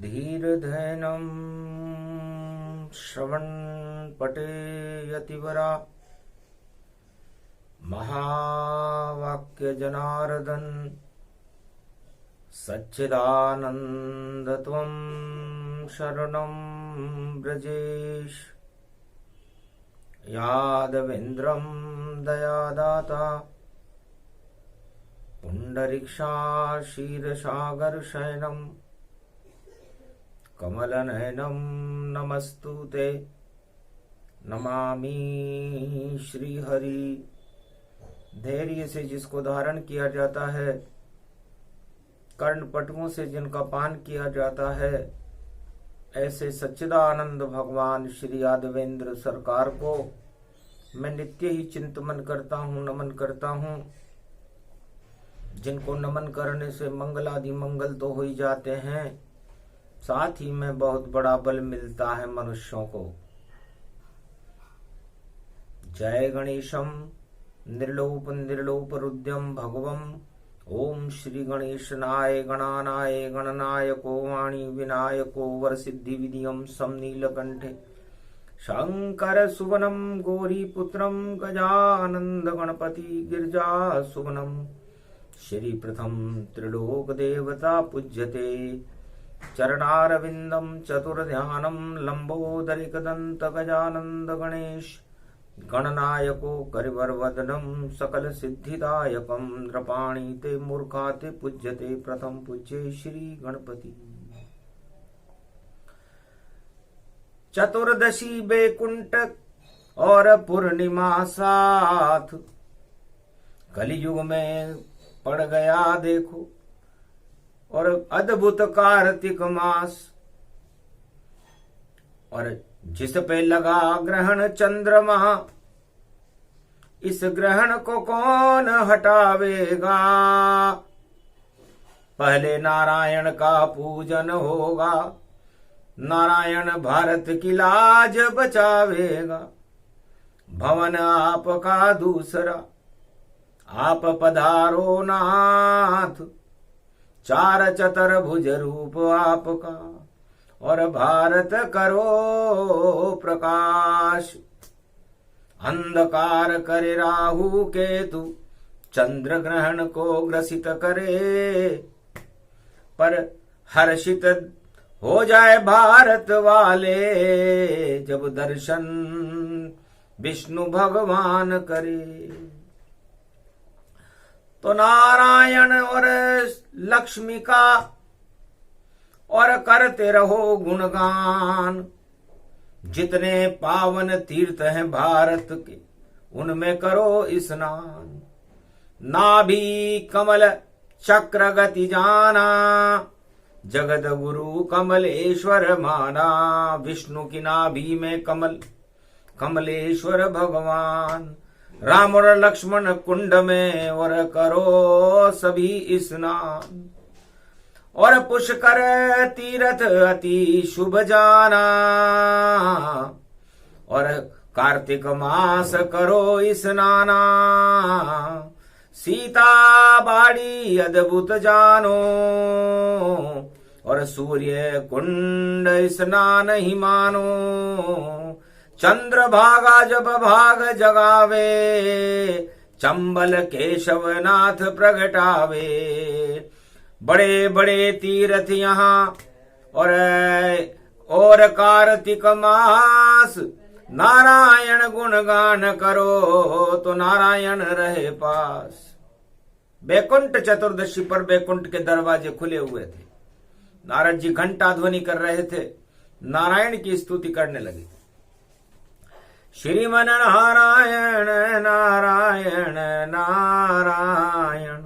धीरधैनं श्रवणपटे यतिवरा महावाक्यजनार्दन सच्चिदानन्दत्वं शरणं व्रजेश। यादवेन्द्रं दयादाता पुण्डरीक्षाशीर्षागरशयनं कमलनयनं नमस्तुते नमामि श्रीहरि। धैर्य से जिसको धारण किया जाता है, कर्णपटुओं से जिनका पान किया जाता है, ऐसे सच्चिदानंद भगवान श्री यादवेंद्र सरकार को मैं नित्य ही चिंतन करता हूँ, नमन करता हूँ। जिनको नमन करने से मंगल आदि मंगल तो हो ही जाते हैं, साथ ही में बहुत बड़ा बल मिलता है मनुष्यों को। जय गणेशम निर्लोप निर्लोप रुद्यम भगवम। ओम श्री गणेशनाय गणानाय गणनायको वाणी विनायको वरसिद्धि विधियम सम नीलकंठे शंकर सुवनम गौरी पुत्रम गजानंद गणपति गिरिजा सुवनम। श्री प्रथम त्रिलोक देवता पूज्यते चरणारविंदम चतुर्ध्यानम लंबोदरिकदंत गजानंद गणेश गणनायको करिवरवदनम सकल सिद्धिदायकम नृपाणि ते मूर्खा ते पूज्यते प्रथम पूज्य श्री गणपति। चतुर्दशी बैकुंठ और पूर्णिमा साथ कलियुग में पड़ गया देखो, और अद्भुत कार्तिक मास, और जिस पे लगा ग्रहण चंद्रमा, इस ग्रहण को कौन हटावेगा। पहले नारायण का पूजन होगा, नारायण भारत की लाज बचावेगा। भवन आपका दूसरा, आप पधारो नाथ, चार चतुर्भुज रूप आपका, और भारत करो प्रकाश। अंधकार करे राहु केतु, चंद्र ग्रहण को ग्रसित करे, पर हर्षित हो जाए भारत वाले, जब दर्शन विष्णु भगवान करे। तो नारायण और लक्ष्मी का और करते रहो गुणगान। जितने पावन तीर्थ हैं भारत के, उनमें करो स्नान। नाभि कमल चक्र गति जाना, जगत गुरु कमलेश्वर माना। विष्णु की नाभि में कमल, कमलेश्वर भगवान। राम और लक्ष्मण कुंड में और करो सभी स्नान। और पुष्कर तीर्थ अति शुभ जाना, और कार्तिक मास करो स्नाना। सीता बाड़ी अद्भुत जानो, और सूर्य कुंड स्नान ही मानो। चंद्र भागा जब भाग जगावे, चंबल केशवनाथ प्रगटावे। बड़े बड़े तीर्थ यहाँ और कार्तिक मास, नारायण गुणगान करो तो नारायण रहे पास। बैकुंठ चतुर्दशी पर बैकुंठ के दरवाजे खुले हुए थे। नारद जी घंटा ध्वनि कर रहे थे, नारायण की स्तुति करने लगे। श्रीमन नारायण नारायण नारायण,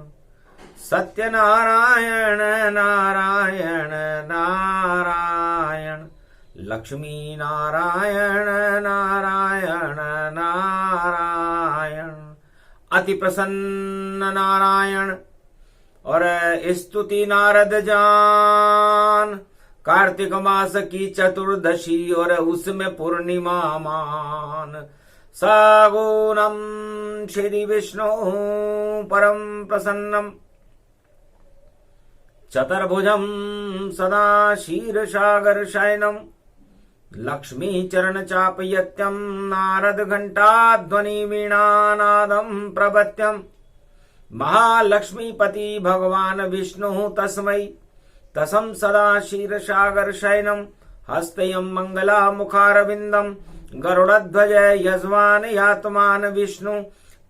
सत्य नारायण नारायण नारायण, लक्ष्मी नारायण नारायण नारायण। अति प्रसन्न नारायण और स्तुति नारद जान। कार्तिक मास की चतुर्दशी और उसमें पूर्णिमा मान। सागुणम श्री विष्णु परम प्रसन्नम चतुर्भुजं सदा क्षीरसागर शयनं लक्ष्मी चरण चापयत्यं नारद घंटा ध्वनि वीणानादं प्रवत्यं महालक्ष्मीपति भगवान विष्णु तस्मै तसं सदा क्षीरसागर शयनं हस्तयं मंगला मुखारविंदम गरुड़ध्वज यजमान यातमान विष्णु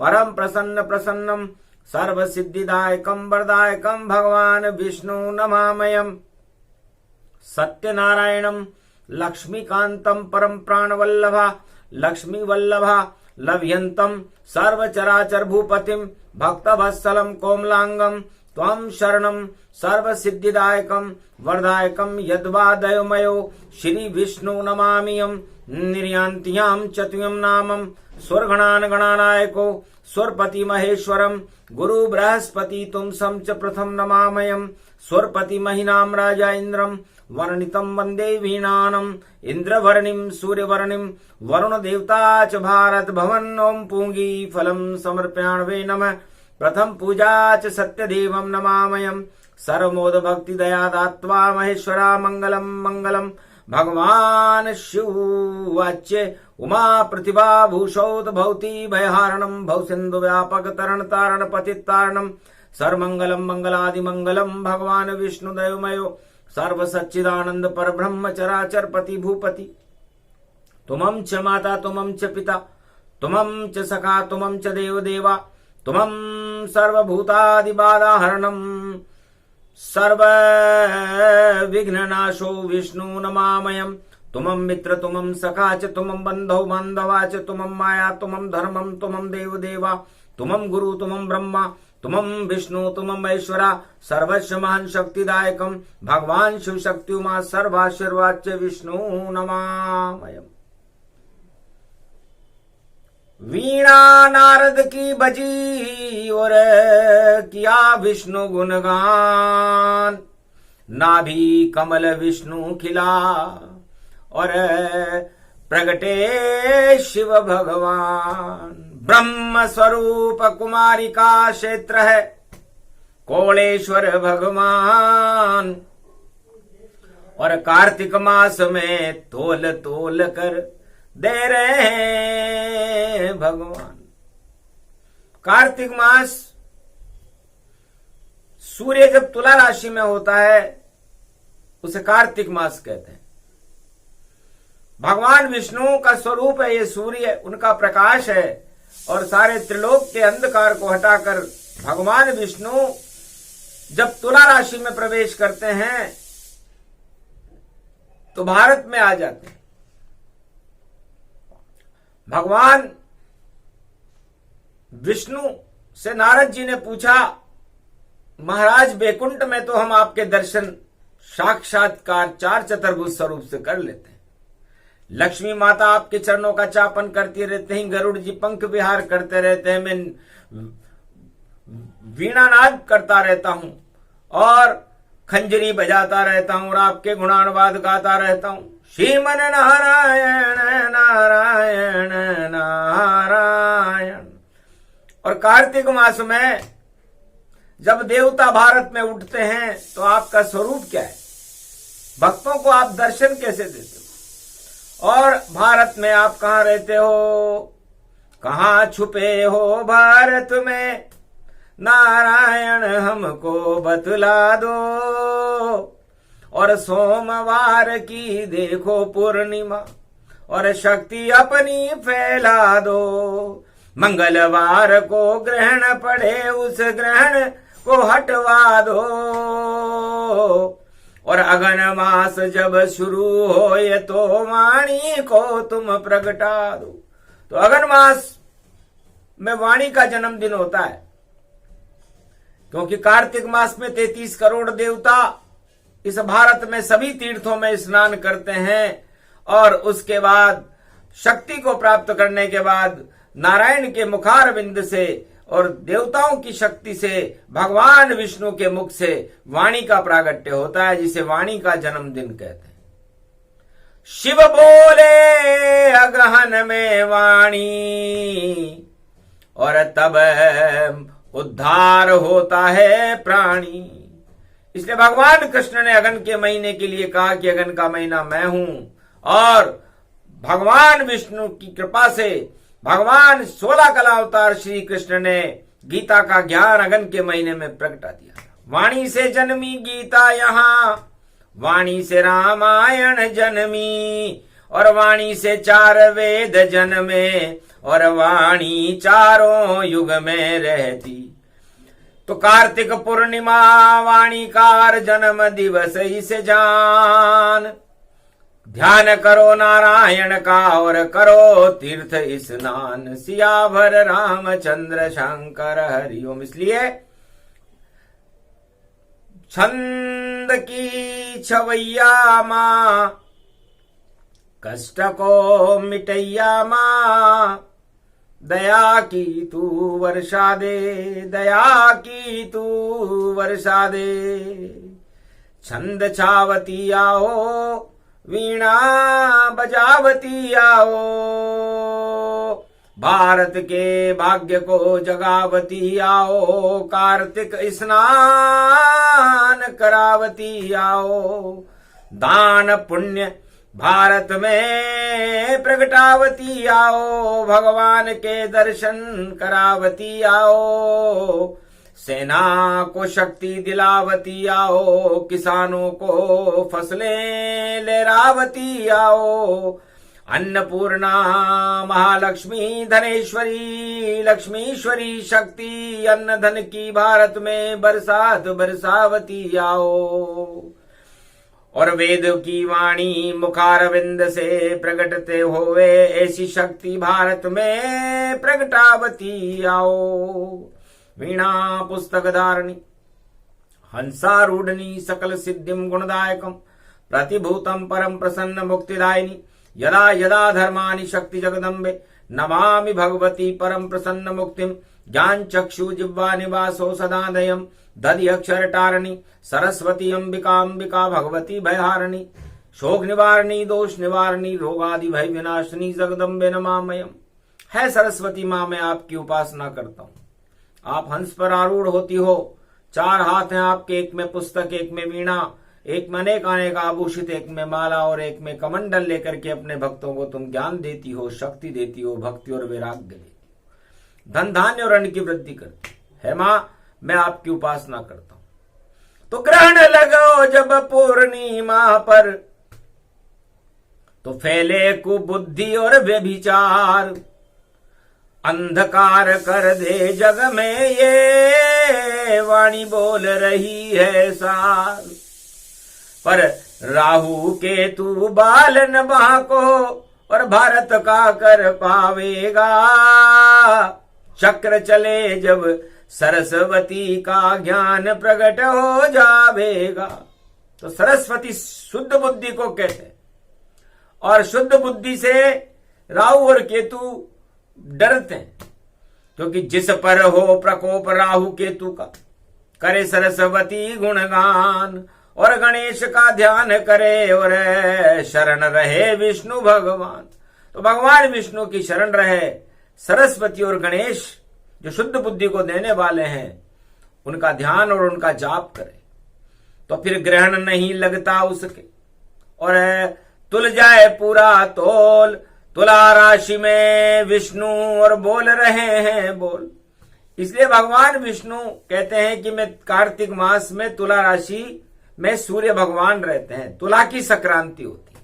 परम प्रसन्न प्रसन्नम सर्व सिद्धिदायकम वरदायकम भगवान विष्णु नमामयम् सत्यनारायणम लक्ष्मीकांतम परम प्राणवल्लभा लक्ष्मी वल्लभा लभ्यंतम सर्वचराचर भूपतिम भक्तवत्सलम कोमलांगम त्वं शरणं सर्व सिद्धिदायकम वरदायकम यद्वादयमयो श्री विष्णु नमामियम् निर्यान्त्यां चतुयं नामं स्वर्गणान गणानायको स्वरपति महेश्वरम गुरु बृहस्पति तुम च प्रथम नमामयम् स्वरपति महिनाम राजा इंद्रम वर्णितं वंदे वीणानम इंद्रवर्णिम सूर्यवर्णिम वरुण देवता च भारत भवन ओम पूंगी फलम समर्पयाण्वे नमः प्रथम पूजा च सत्यदेवं नमामयम् सर्वमोद भक्ति दया दात्वा महेश्वरा मंगलम मंगलम भगवान शिव वाच्य उमा प्रतिभा भूषौत भौति भयहारणम भव सिंधु व्यापक तरण तारण पतित तारणम सर्वमंगलम मंगलादि मंगलम भगवान विष्णु दयोमयो सर्व सच्चिदानंद पर ब्रह्म चराचर पति भूपति तुमं च माता तुमं च पिता तुमं च सखा तुमं च देव देवा तुमं सर्वभूतादि बाधाहरणम सर्व विघ्ननाशो विष्णु नमामयम् तुमं मित्र तुमं सखा च तुमं बंधो बांधवा च तुमं माया तुमं धर्मं तुमं देव देवा तुमं गुरु तुमं ब्रह्मा तुमं विष्णु तुमं ऐश्वरा सर्वस्व महान शक्तिदायकम भगवान शिव शक्ति उमा सर्वाशीर्वाद च विष्णु नमामयम् वीणा नारद की बजी और किया विष्णु गुणगान नाभि कमल विष्णु खिला और प्रगटे शिव भगवान ब्रह्म स्वरूप कुमारी का क्षेत्र है कोलेश्वर भगवान और कार्तिक मास में तोल तोल कर दे रहे हैं भगवान। कार्तिक मास सूर्य जब तुला राशि में होता है उसे कार्तिक मास कहते हैं। भगवान विष्णु का स्वरूप है ये सूर्य, उनका प्रकाश है और सारे त्रिलोक के अंधकार को हटाकर भगवान विष्णु जब तुला राशि में प्रवेश करते हैं तो भारत में आ जाते हैं। भगवान विष्णु से नारद जी ने पूछा, महाराज बैकुंठ में तो हम आपके दर्शन साक्षात्कार चार चतुर्भुज स्वरूप से कर लेते हैं। लक्ष्मी माता आपके चरणों का चापन करती रहते हैं, गरुड़ जी पंख विहार करते रहते हैं, मैं वीणानाद करता रहता हूं और खंजरी बजाता रहता हूं और आपके गुणानुवाद गाता रहता हूं। श्रीमन नारायण नारायण नारायण। और कार्तिक मास में जब देवता भारत में उठते हैं तो आपका स्वरूप क्या है, भक्तों को आप दर्शन कैसे देते हो और भारत में आप कहां रहते हो, कहां छुपे हो भारत में, नारायण हमको बतला दो। और सोमवार की देखो पूर्णिमा और शक्ति अपनी फैला दो, मंगलवार को ग्रहण पड़े उस ग्रहण को हटवा दो। और अगन मास जब शुरू हो ये तो वाणी को तुम प्रगटा दो। तो अगन मास में वाणी का जन्मदिन होता है क्योंकि कार्तिक मास में 33 करोड़ देवता इस भारत में सभी तीर्थों में स्नान करते हैं और उसके बाद शक्ति को प्राप्त करने के बाद नारायण के मुखारविंद से और देवताओं की शक्ति से भगवान विष्णु के मुख से वाणी का प्रागट्य होता है, जिसे वाणी का जन्मदिन कहते हैं। शिव बोले अगहन में वाणी और तब उद्धार होता है प्राणी। इसलिए भगवान कृष्ण ने अगन के महीने के लिए कहा कि अगन का महीना मैं हूं, और भगवान विष्णु की कृपा से भगवान 16 कला अवतार श्री कृष्ण ने गीता का ज्ञान अगन के महीने में प्रगटा दिया। वाणी से जन्मी गीता यहाँ, वाणी से रामायण जन्मी, और वाणी से 4 वेद जन्मे, और वाणी चारों युग में रहती। तो कार्तिक पूर्णिमा वाणीकार जन्म दिवस इसे जान, ध्यान करो नारायण का और करो तीर्थ स्नान, सियावर रामचंद्र शंकर हरिओम। इसलिए छंद की छवैया मां, कष्ट को मिटैया मां, दया की तू वर्षा दे, दया की तू वर्षा दे। छंद छावती आओ, वीणा बजावती आओ, भारत के भाग्य को जगावती आओ, कार्तिक स्नान करावती आओ। दान पुण्य भारत में प्रगटावती आओ, भगवान के दर्शन करावती आओ। सेना को शक्ति दिलावती आओ, किसानों को फसलें लहरावती आओ। अन्नपूर्णा महालक्ष्मी धनेश्वरी लक्ष्मीश्वरी शक्ति, अन्न धन की भारत में बरसात बरसावती आओ। और वेद की वाणी मुखारविंद से प्रगटते हुए ऐसी शक्ति भारत में प्रगटावती आओ। वीणा पुस्तक धारणी हंसारूढ़नी सकल सिद्धिम गुणदायकम, प्रतिभूतम परम प्रसन्न मुक्तिदायिनी, यदा यदा धर्मानि शक्ति जगदम्बे, नमामि भगवती परम प्रसन्न मुक्तिम। ज्ञान चक्षु जिह्वा निवासो सदादयम, दधि अक्षर टारणी सरस्वती अंबिका अंबिका भगवती भयहारिणी, शोक निवारणी दोष निवारणी रोगादि भय विनाशिनी जगदम्बे नमामयम। है सरस्वती मां, मैं आपकी उपासना करता हूं। आप हंस पर आरूढ़ होती हो, 4 हाथ हैं आपके, एक में पुस्तक, एक में वीणा, एक में अनेक आभूषित, एक में माला और एक में कमंडल लेकर के अपने भक्तों को तुम ज्ञान देती हो, शक्ति देती हो, भक्ति और वैराग्य देती हो, धन धान्य और अन्न की वृद्धि करती है। मां, मैं आपकी उपासना करता हूं। तो ग्रहण लगाओ जब पूर्णिमा पर, तो फैले कुबुद्धि और व्यभिचार, अंधकार कर दे जग में ये वाणी बोल रही है सार। पर राहु केतु बालन बाको, और भारत का कर पावेगा। चक्र चले जब सरस्वती का ज्ञान प्रकट हो जावेगा। तो सरस्वती शुद्ध बुद्धि को कहते हैं, और शुद्ध बुद्धि से राहु और केतु डरते हैं, क्योंकि जिस पर हो प्रकोप राहु केतु का, करे सरस्वती गुणगान, और गणेश का ध्यान करे, और शरण रहे विष्णु भगवान। तो भगवान विष्णु की शरण रहे, सरस्वती और गणेश जो शुद्ध बुद्धि को देने वाले हैं, उनका ध्यान और उनका जाप करे, तो फिर ग्रहण नहीं लगता उसके, और तुल जाए पूरा तोल। तुला राशि में विष्णु और बोल रहे हैं बोल। इसलिए भगवान विष्णु कहते हैं कि मैं कार्तिक मास में तुला राशि में सूर्य भगवान रहते हैं, तुला की संक्रांति होती है।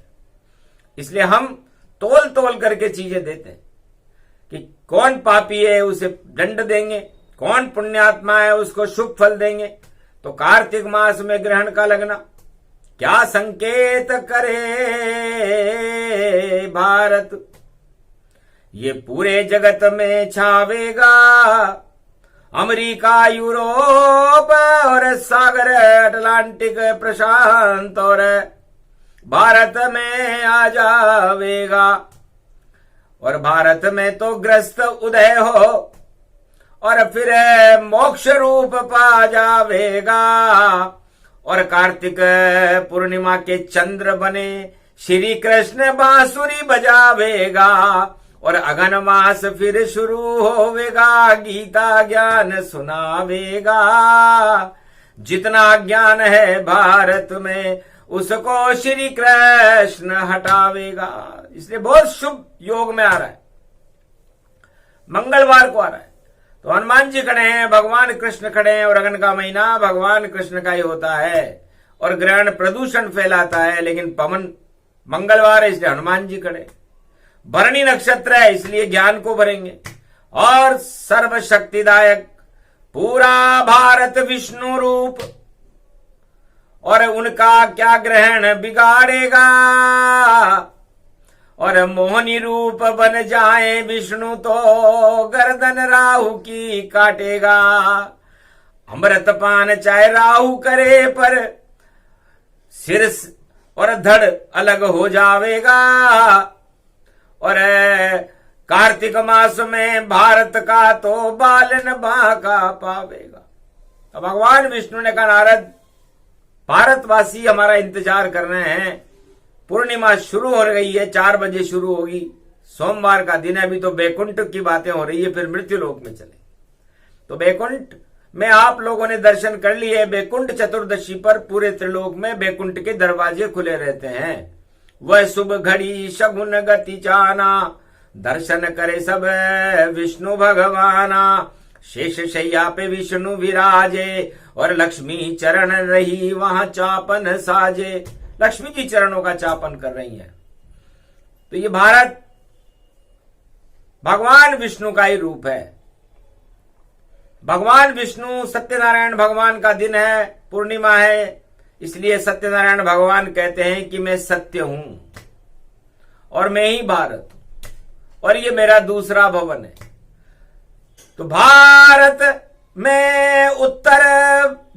इसलिए हम तोल तोल करके चीजें देते हैं कि कौन पापी है उसे दंड देंगे, कौन पुण्यात्मा है उसको शुभ फल देंगे। तो कार्तिक मास में ग्रहण का लगना क्या संकेत करे भारत, ये पूरे जगत में छावेगा। अमेरिका, यूरोप और सागर अटलांटिक प्रशांत और भारत में आ जावेगा। और भारत में तो ग्रस्त उदय हो और फिर मोक्ष रूप पा जावेगा। और कार्तिक पूर्णिमा के चंद्र बने श्री कृष्ण बांसुरी बजावेगा। और अगन मास फिर शुरू होवेगा, गीता ज्ञान सुनावेगा। जितना ज्ञान है भारत में उसको श्री कृष्ण हटावेगा। इसलिए बहुत शुभ योग में आ रहा है, मंगलवार को आ रहा है। तो हनुमान जी खड़े हैं, भगवान कृष्ण खड़े हैं, और अगन का महीना भगवान कृष्ण का ही होता है, और ग्रहण प्रदूषण फैलाता है, लेकिन पवन मंगलवार है इसलिए हनुमान जी खड़े। भरणी नक्षत्र है इसलिए ज्ञान को भरेंगे, और सर्वशक्तिदायक पूरा भारत विष्णु रूप, और उनका क्या ग्रहण बिगाड़ेगा, और मोहनी रूप बन जाए विष्णु तो गर्दन राहु की काटेगा। अमृत पान चाहे राहु करे पर सिर और धड़ अलग हो जावेगा, और कार्तिक मास में भारत का तो बालन बांका पावेगा। तो भगवान विष्णु ने कहा, नारद भारतवासी हमारा इंतजार कर रहे हैं, पूर्णिमा शुरू हो गई है, 4 बजे शुरू होगी, सोमवार का दिन है, अभी तो बैकुंठ की बातें हो रही है, फिर मृत्युलोक में चले। तो बैकुंठ में आप लोगों ने दर्शन कर लिए। बैकुंठ चतुर्दशी पर पूरे त्रिलोक में बैकुंठ के दरवाजे खुले रहते हैं। वह शुभ घड़ी शगुन गति जाना, दर्शन करे सब विष्णु भगवाना। शेष शैया पे विष्णु विराजे, और लक्ष्मी चरण रही वहां चापन साजे। लक्ष्मी जी चरणों का चापन कर रही हैं। तो ये भारत भगवान विष्णु का ही रूप है। भगवान विष्णु सत्यनारायण भगवान का दिन है, पूर्णिमा है, इसलिए सत्यनारायण भगवान कहते हैं कि मैं सत्य हूं और मैं ही भारत हूं, और ये मेरा दूसरा भवन है। तो भारत में उत्तर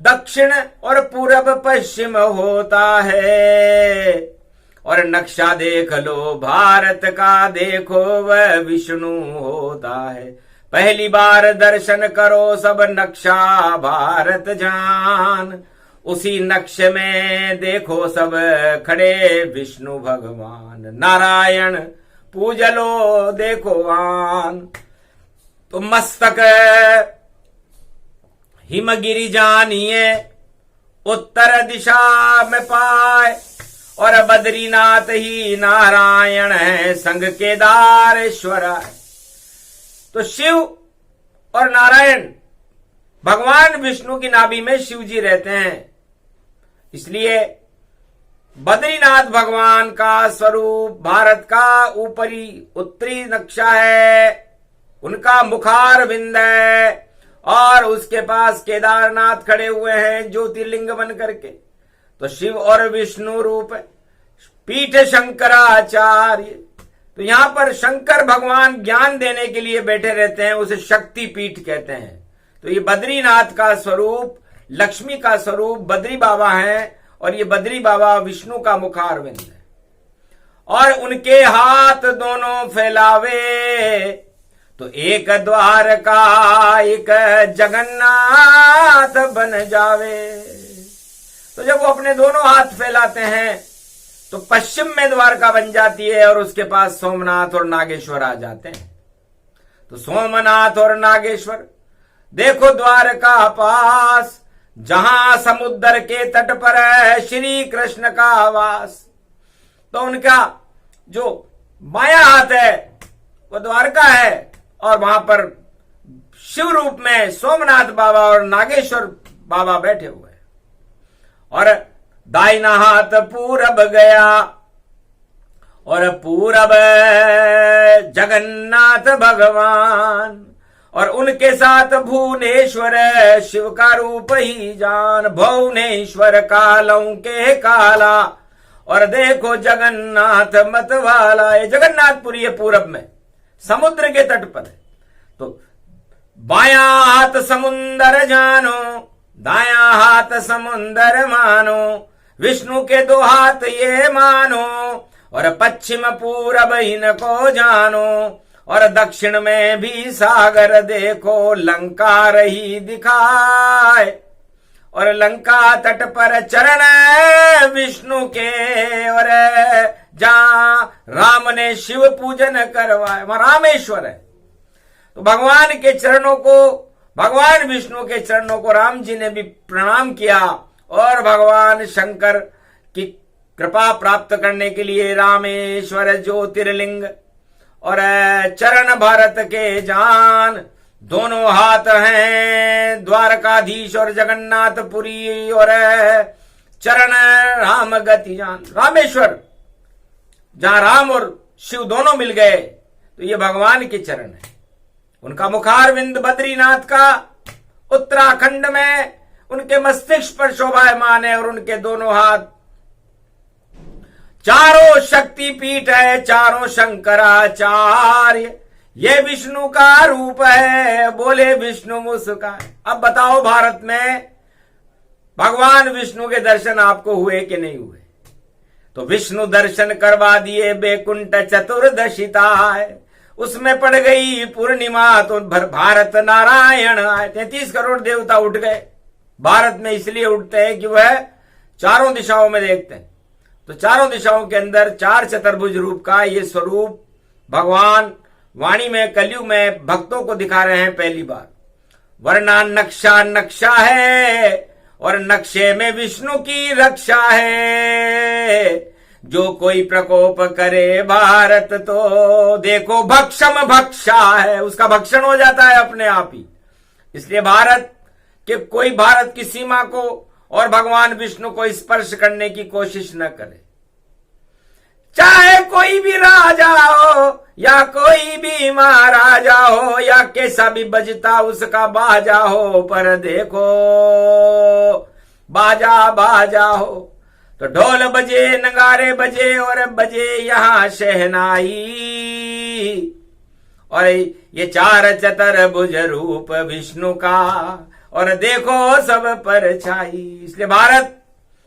दक्षिण और पूरब पश्चिम होता है, और नक्शा देख लो भारत का, देखो वह विष्णु होता है। पहली बार दर्शन करो सब नक्शा भारत जान, उसी नक्शे में देखो सब खड़े विष्णु भगवान। नारायण पूजलो देखो आन। तो मस्तक हिमगिरी जानिए उत्तर दिशा में पाए, और बद्रीनाथ ही नारायण है संग केदारेश्वर है। तो शिव और नारायण भगवान विष्णु की नाभि में शिव जी रहते हैं, इसलिए बद्रीनाथ भगवान का स्वरूप भारत का ऊपरी उत्तरी नक्शा है, उनका मुखार बिंद है, और उसके पास केदारनाथ खड़े हुए हैं ज्योतिर्लिंग बन करके। तो शिव और विष्णु रूप है। पीठ शंकराचार्य, तो यहां पर शंकर भगवान ज्ञान देने के लिए बैठे रहते हैं, उसे शक्ति पीठ कहते हैं। तो ये बद्रीनाथ का स्वरूप, लक्ष्मी का स्वरूप बद्री बाबा है, और ये बद्री बाबा विष्णु का मुखारविंद है, और उनके हाथ दोनों फैलावे तो एक द्वार का एक जगन्नाथ बन जावे। तो जब वो अपने दोनों हाथ फैलाते हैं तो पश्चिम में द्वारका बन जाती है, और उसके पास सोमनाथ और नागेश्वर आ जाते हैं। तो सोमनाथ और नागेश्वर देखो द्वारका पास, जहां समुद्र के तट पर है श्री कृष्ण का आवास। तो उनका जो बायां हाथ है वो द्वारका है, और वहां पर शिव रूप में सोमनाथ बाबा और नागेश्वर बाबा बैठे हुए हैं, और दाहिना हाथ पूरब गया, और पूरब जगन्नाथ भगवान, और उनके साथ भुवनेश्वर शिव का रूप ही जान। भुवनेश्वर कालों के काला, और देखो जगन्नाथ मतवाला। ये जगन्नाथपुरी है पूरब में, समुद्र के तट पर है। तो बायां हाथ समुंदर जानो, दायां हाथ समुंदर मानो, विष्णु के 2 हाथ ये मानो, और पश्चिम पूरब इनको जानो, और दक्षिण में भी सागर देखो लंका रही दिखाए, और लंका तट पर चरण विष्णु के, और जहां राम ने शिव पूजन करवाए वहां रामेश्वर है। तो भगवान के चरणों को भगवान विष्णु के चरणों को राम जी ने भी प्रणाम किया और भगवान शंकर की कृपा प्राप्त करने के लिए रामेश्वर ज्योतिर्लिंग और चरण भारत के जान, दोनों हाथ हैं द्वारकाधीश और जगन्नाथपुरी और चरण राम गति जान। रामेश्वर जहां राम और शिव दोनों मिल गए तो ये भगवान के चरण है। उनका मुखारविंद बद्रीनाथ का उत्तराखंड में उनके मस्तिष्क पर शोभायमान है और उनके दोनों हाथ चारों शक्ति पीठ है, चारों शंकराचार्य। ये विष्णु का रूप है, बोले विष्णु मुस्काए। अब बताओ भारत में भगवान विष्णु के दर्शन आपको हुए कि नहीं हुए? तो विष्णु दर्शन करवा दिए बैकुंठ चतुर्दशिता है, उसमें पड़ गई पूर्णिमा तो भारत नारायण आए। 33 करोड़ देवता उठ गए। भारत में इसलिए उठते हैं कि वह चारों दिशाओं में देखते हैं। तो चारों दिशाओं के अंदर चार चतुर्भुज रूप का ये स्वरूप भगवान वाणी में कलयुग में भक्तों को दिखा रहे हैं पहली बार। वरना नक्शा नक्शा है और नक्शे में विष्णु की रक्षा है। जो कोई प्रकोप करे भारत तो देखो भक्षम भक्षा है, उसका भक्षण हो जाता है अपने आप ही। इसलिए भारत के कोई भारत की सीमा को और भगवान विष्णु को स्पर्श करने की कोशिश न करे। चाहे कोई भी राजा हो या कोई भी महाराजा हो या कैसा भी बजता उसका बाजा हो, पर देखो बाजा बाजा हो तो ढोल बजे नगारे बजे और बजे यहाँ शहनाई। और ये चार चतुर्भुज रूप विष्णु का और देखो सब पर छाई। इसलिए भारत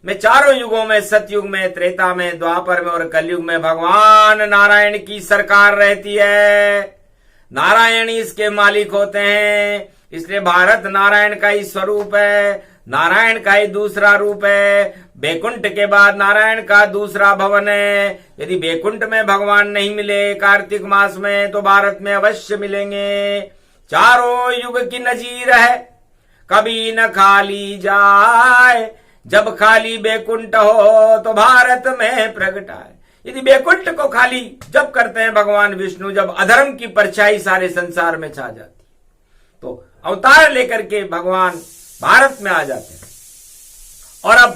में चारों युगों में, सतयुग में, त्रेता में, द्वापर में और कलयुग में भगवान नारायण की सरकार रहती है। नारायण ही इसके मालिक होते हैं। इसलिए भारत नारायण का ही स्वरूप है, नारायण का ही दूसरा रूप है। बैकुंठ के बाद नारायण का दूसरा भवन है। यदि बैकुंठ में भगवान नहीं मिले कार्तिक मास में तो भारत में अवश्य मिलेंगे। चारों युग की नजीर है, कभी न खाली जाए। जब खाली बैकुंठ हो तो भारत में प्रगटाए। यदि बैकुंठ को खाली जब करते हैं भगवान विष्णु, जब अधर्म की परछाई सारे संसार में छा जाती, तो अवतार लेकर के भगवान भारत में आ जाते हैं। और अब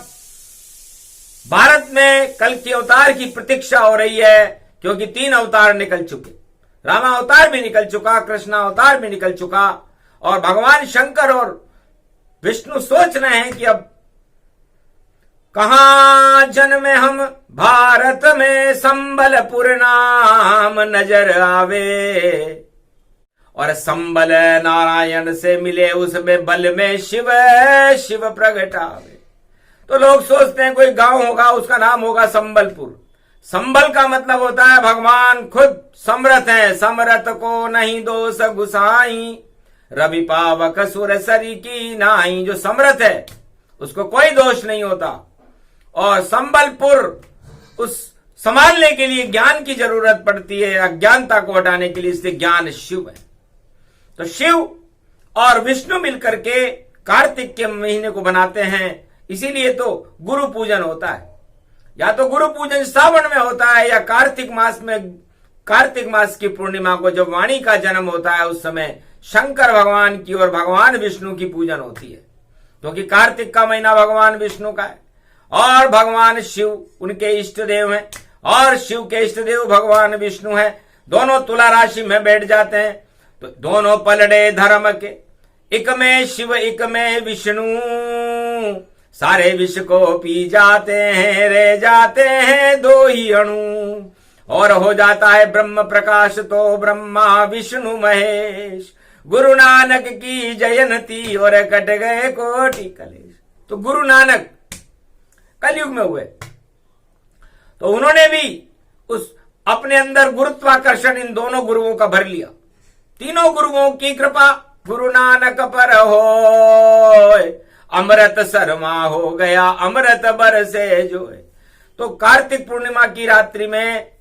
भारत में कल के अवतार की प्रतीक्षा हो रही है, क्योंकि 3 अवतार निकल चुके। रामा अवतार भी निकल चुका, कृष्णा अवतार भी निकल चुका और भगवान शंकर और विष्णु सोच रहे हैं कि अब कहां जन्मे हम भारत में, संबलपुर नाम नजर आवे। और संबल नारायण से मिले उसमें बल में शिव शिव प्रगटावे। तो लोग सोचते हैं कोई गांव होगा उसका नाम होगा संबलपुर। संबल का मतलब होता है भगवान खुद समर्थ है। समर्थ को नहीं दोष गुसाई, रवि पावक सुर सरी की नाई। जो समर्थ है उसको कोई दोष नहीं होता। और संबलपुर उस संभालने के लिए ज्ञान की जरूरत पड़ती है, अज्ञानता को हटाने के लिए, इसलिए ज्ञान शिव है। तो शिव और विष्णु मिलकर के कार्तिक के महीने को बनाते हैं। इसीलिए तो गुरु पूजन होता है। या तो गुरु पूजन सावन में होता है या कार्तिक मास में, कार्तिक मास की पूर्णिमा को जब वाणी का जन्म होता है उस समय शंकर भगवान की और भगवान विष्णु की पूजन होती है। क्योंकि कार्तिक का महीना भगवान विष्णु का है और भगवान शिव उनके इष्ट देव हैं और शिव के इष्ट देव भगवान विष्णु हैं। दोनों तुला राशि में बैठ जाते हैं तो दोनों पलड़े धर्म के, एक में शिव एक में विष्णु। सारे विष को पी जाते हैं, रह जाते हैं 2 ही अणु। और हो जाता है ब्रह्म प्रकाश तो ब्रह्मा विष्णु महेश। गुरु नानक की जयंती और कट गए कोटि कलेश। तो गुरु नानक कलयुग में हुए तो उन्होंने भी उस अपने अंदर गुरुत्वाकर्षण इन दोनों गुरुओं का भर लिया। तीनों गुरुओं की कृपा गुरु नानक पर हो, अमृत शर्मा हो गया अमृत बरसे जो है। तो कार्तिक पूर्णिमा की रात्रि में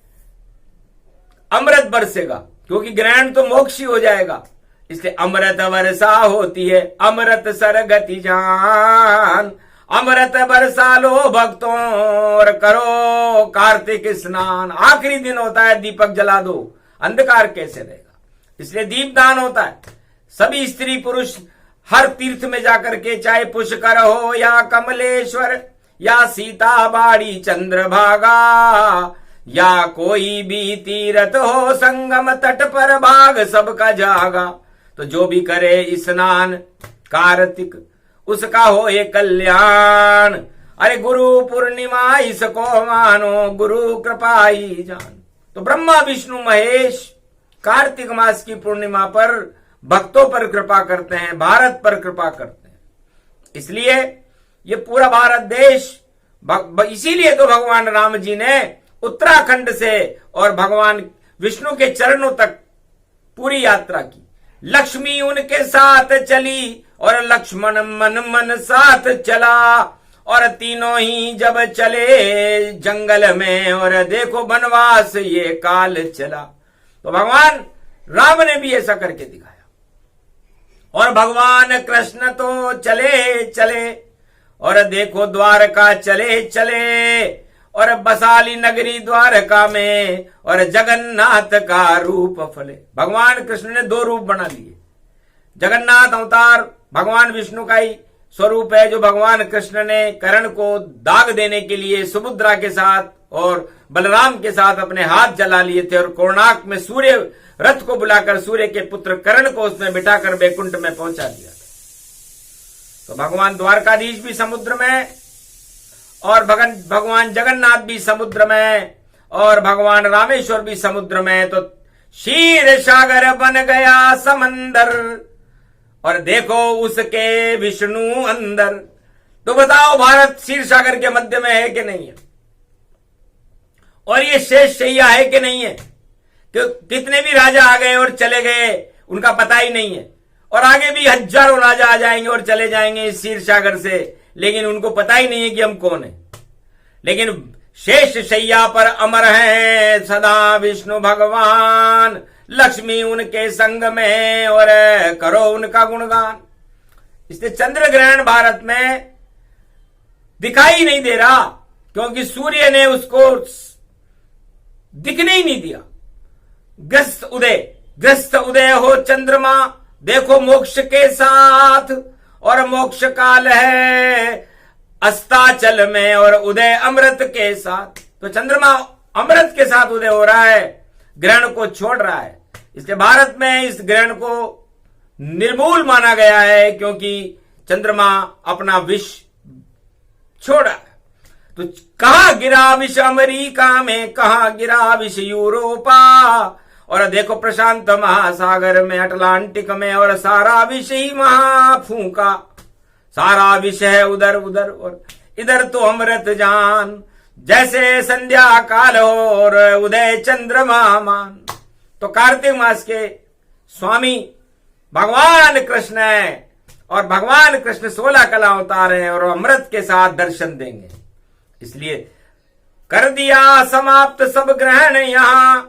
अमृत बरसेगा, क्योंकि ग्रहण तो मोक्ष ही हो जाएगा। इसलिए अमृत वर्षा होती है, अमृत सरगति जान। अमृत बरसा लो भक्तों और करो कार्तिक स्नान। आखिरी दिन होता है, दीपक जला दो, अंधकार कैसे रहेगा। इसलिए दीपदान होता है। सभी स्त्री पुरुष हर तीर्थ में जाकर के, चाहे पुष्कर हो या कमलेश्वर या सीता बाड़ी चंद्रभागा या कोई भी तीर्थ हो, संगम तट पर भाग सबका जागा। तो जो भी करे स्नान कार्तिक, उसका हो ये कल्याण। अरे गुरु पूर्णिमा इसको मानो, गुरु कृपा ही जान। तो ब्रह्मा विष्णु महेश कार्तिक मास की पूर्णिमा पर भक्तों पर कृपा करते हैं, भारत पर कृपा करते हैं। इसलिए ये पूरा भारत देश, इसीलिए तो भगवान राम जी ने उत्तराखंड से और भगवान विष्णु के चरणों तक पूरी यात्रा की। लक्ष्मी उनके साथ चली और लक्ष्मण मन मन साथ चला, और तीनों ही जब चले जंगल में, और देखो वनवास ये काल चला। तो भगवान राम ने भी ऐसा करके दिखाया। और भगवान कृष्ण तो चले चले और देखो द्वारका चले चले, और बसाली नगरी द्वारका में, और जगन्नाथ का रूप फले। भगवान कृष्ण ने दो रूप बना लिए। जगन्नाथ अवतार भगवान विष्णु का ही स्वरूप है, जो भगवान कृष्ण ने कर्ण को दाग देने के लिए सुभद्रा के साथ और बलराम के साथ अपने हाथ जला लिए थे, और कोणार्क में सूर्य रथ को बुलाकर सूर्य के पुत्र कर्ण को उसमें बिठाकर बैकुंठ में पहुंचा दिया था। तो भगवान द्वारकाधीश भी समुद्र में, और भगवान जगन्नाथ भी समुद्र में, और भगवान रामेश्वर भी समुद्र में। तो क्षीर सागर बन गया समंदर, और देखो उसके विष्णु अंदर। तो बताओ भारत क्षीर सागर के मध्य में है कि नहीं है? और ये शेष शैया है कि नहीं है? तो कितने भी राजा आ गए और चले गए, उनका पता ही नहीं है। और आगे भी हजारों राजा आ जाएंगे और चले जाएंगे इस क्षीर सागर से, लेकिन उनको पता ही नहीं है कि हम कौन है। लेकिन शेष शैया पर अमर है सदा विष्णु भगवान, लक्ष्मी उनके संग में, और करो उनका गुणगान। इसलिए चंद्र ग्रहण भारत में दिखाई नहीं दे रहा, क्योंकि सूर्य ने उसको दिखने ही नहीं दिया। ग्रस्त उदय हो चंद्रमा, देखो मोक्ष के साथ, और मोक्ष काल है अस्ताचल में, और उदय अमृत के साथ। तो चंद्रमा अमृत के साथ उदय हो रहा है, ग्रहण को छोड़ रहा है। इसलिए भारत में इस ग्रहण को निर्मूल माना गया है, क्योंकि चंद्रमा अपना विष छोड़ा। तो कहां गिरा विष अमेरिका में, कहां गिरा विष यूरोपा, और देखो प्रशांत महासागर में, अटलांटिक में, और सारा विष ही वहां फूंका। सारा विष है उधर उधर, और इधर तो अमृत जान। जैसे संध्या काल हो और उदय चंद्रमा मान। तो कार्तिक मास के स्वामी भगवान कृष्ण है, और भगवान कृष्ण 16 कला अवतार हैं, और अमृत के साथ दर्शन देंगे। इसलिए कर दिया समाप्त सब ग्रहण यहां,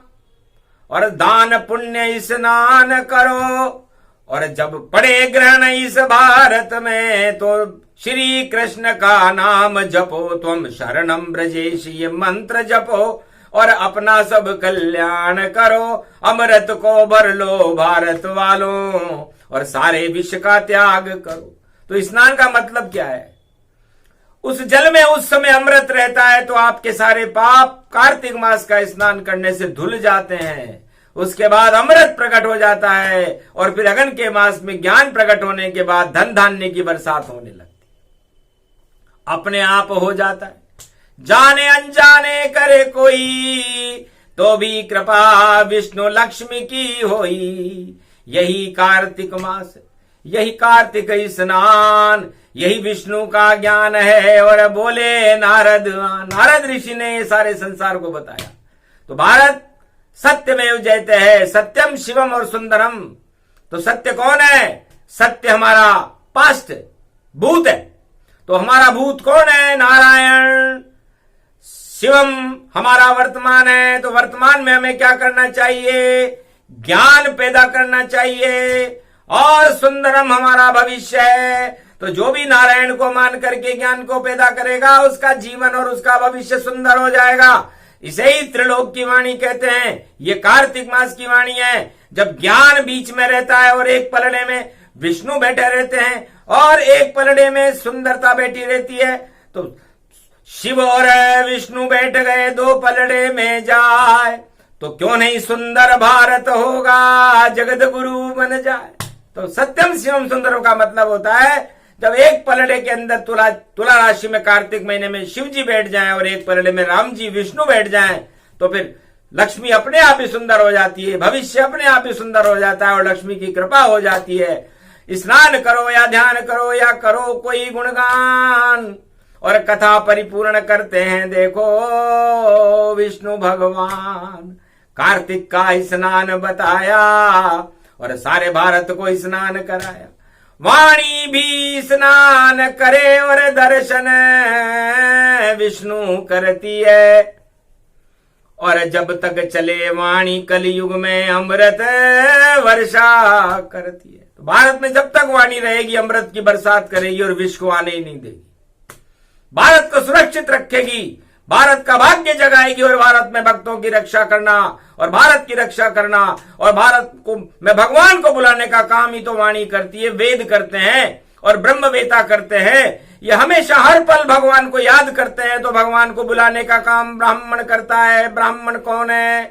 और दान पुण्य स्नान करो, और जब पड़े ग्रहण इस भारत में, तो श्री कृष्ण का नाम जपो, तुम शरणम ब्रजेश ये मंत्र जपो, और अपना सब कल्याण करो। अमृत को भर लो भारत वालों, और सारे विष का त्याग करो। तो स्नान का मतलब क्या है? उस जल में उस समय अमृत रहता है, तो आपके सारे पाप कार्तिक मास का स्नान करने से धुल जाते हैं। उसके बाद अमृत प्रकट हो जाता है, और फिर अगन के मास में ज्ञान प्रकट होने के बाद धन धान्य की बरसात होने लगती, अपने आप हो जाता है। जाने अनजाने करे कोई, तो भी कृपा विष्णु लक्ष्मी की होई। यही कार्तिक मास, यही कार्तिक स्नान, यही विष्णु का ज्ञान है। और बोले नारद ऋषि ने ये सारे संसार को बताया। तो भारत सत्यमेव जयते है, सत्यम शिवम और सुंदरम। तो सत्य कौन है? सत्य हमारा पास्ट भूत है। तो हमारा भूत कौन है? नारायण। शिवम हमारा वर्तमान है। तो वर्तमान में हमें क्या करना चाहिए? ज्ञान पैदा करना चाहिए। और सुंदरम हमारा भविष्य है। तो जो भी नारायण को मान करके ज्ञान को पैदा करेगा उसका जीवन और उसका भविष्य सुंदर हो जाएगा। इसे ही त्रिलोक की वाणी कहते हैं। ये कार्तिक मास की वाणी है। जब ज्ञान बीच में रहता है और एक पलड़े में विष्णु बैठे रहते हैं और एक पलड़े में सुंदरता बैठी रहती है, तो शिव और विष्णु बैठ गए दो पलड़े में जाए, तो क्यों नहीं सुंदर भारत होगा, जगत गुरु बन जाए। तो सत्यम शिवम सुंदरम का मतलब होता है जब एक पलड़े के अंदर तुला राशि में कार्तिक महीने में शिव जी बैठ जाएं और एक पलड़े में राम जी विष्णु बैठ जाएं, तो फिर लक्ष्मी अपने आप ही सुंदर हो जाती है, भविष्य अपने आप ही सुंदर हो जाता है और लक्ष्मी की कृपा हो जाती है। स्नान करो या ध्यान करो या करो कोई गुणगान, और कथा परिपूर्ण करते हैं देखो विष्णु भगवान। कार्तिक का स्नान बताया और सारे भारत को स्नान कराया। वाणी भी स्नान करे और दर्शन विष्णु करती है, और जब तक चले वाणी कलयुग में अमृत वर्षा करती है। तो भारत में जब तक वाणी रहेगी अमृत की बरसात करेगी और विष को आने ही नहीं देगी। भारत को सुरक्षित रखेगी, भारत का भाग्य जगाएगी और भारत में भक्तों की रक्षा करना और भारत की रक्षा करना और भारत को में भगवान को बुलाने का काम ही तो वाणी करती है। वेद करते हैं और ब्रह्मवेता करते हैं, ये हमेशा हर पल भगवान को याद करते हैं। तो भगवान को बुलाने का काम ब्राह्मण करता है। ब्राह्मण कौन है?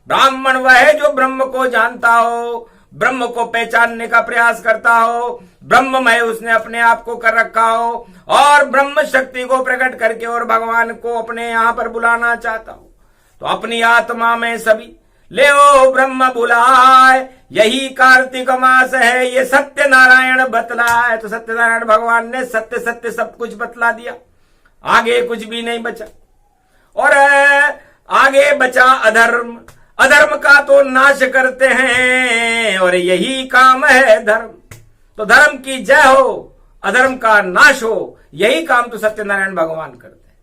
ब्राह्मण वह है जो ब्रह्म को जानता हो, ब्रह्म को पहचानने का प्रयास करता हो, ब्रह्ममय उसने अपने आप को कर रखा हो और ब्रह्म शक्ति को प्रकट करके और भगवान को अपने यहां पर बुलाना चाहता हो। तो अपनी आत्मा में सभी ले ओ ब्रह्म बुलाए, यही कार्तिक मास है, ये सत्य नारायण बतलाए। तो सत्यनारायण भगवान ने सत्य सत्य सब कुछ बतला दिया, आगे कुछ भी नहीं बचा। और आगे बचा अधर्म, अधर्म का तो नाश करते हैं और यही काम है धर्म। तो धर्म की जय हो, अधर्म का नाश हो, यही काम तो सत्यनारायण भगवान करते हैं।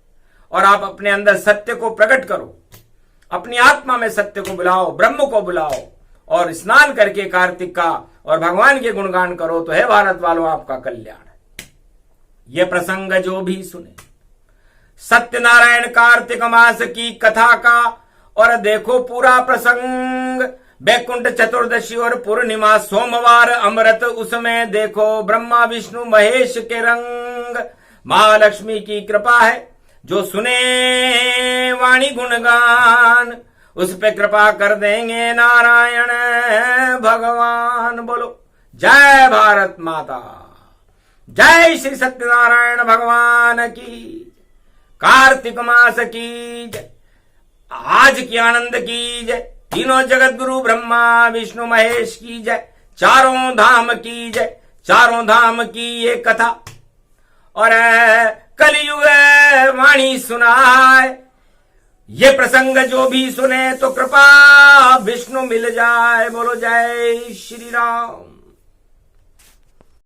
और आप अपने अंदर सत्य को प्रकट करो, अपनी आत्मा में सत्य को बुलाओ, ब्रह्म को बुलाओ और स्नान करके कार्तिक का और भगवान के गुणगान करो, तो है भारत वालों आपका कल्याण। ये प्रसंग जो भी सुने सत्यनारायण कार्तिक मास की कथा का, और देखो पूरा प्रसंग बैकुंठ चतुर्दशी और पूर्णिमा सोमवार अमृत, उसमें देखो ब्रह्मा विष्णु महेश के रंग। मां लक्ष्मी की कृपा है, जो सुने वाणी गुणगान उस पे कृपा कर देंगे नारायण भगवान। बोलो जय भारत माता, जय श्री सत्यनारायण भगवान की, कार्तिक मास की जय, आज की आनंद की जय, तीनों जगत गुरु ब्रह्मा विष्णु महेश की जय, चारों धाम की जय, चारों धाम की ये कथा और कलयुग वाणी सुनाए। ये प्रसंग जो भी सुने तो कृपा विष्णु मिल जाए। बोलो जय श्री राम।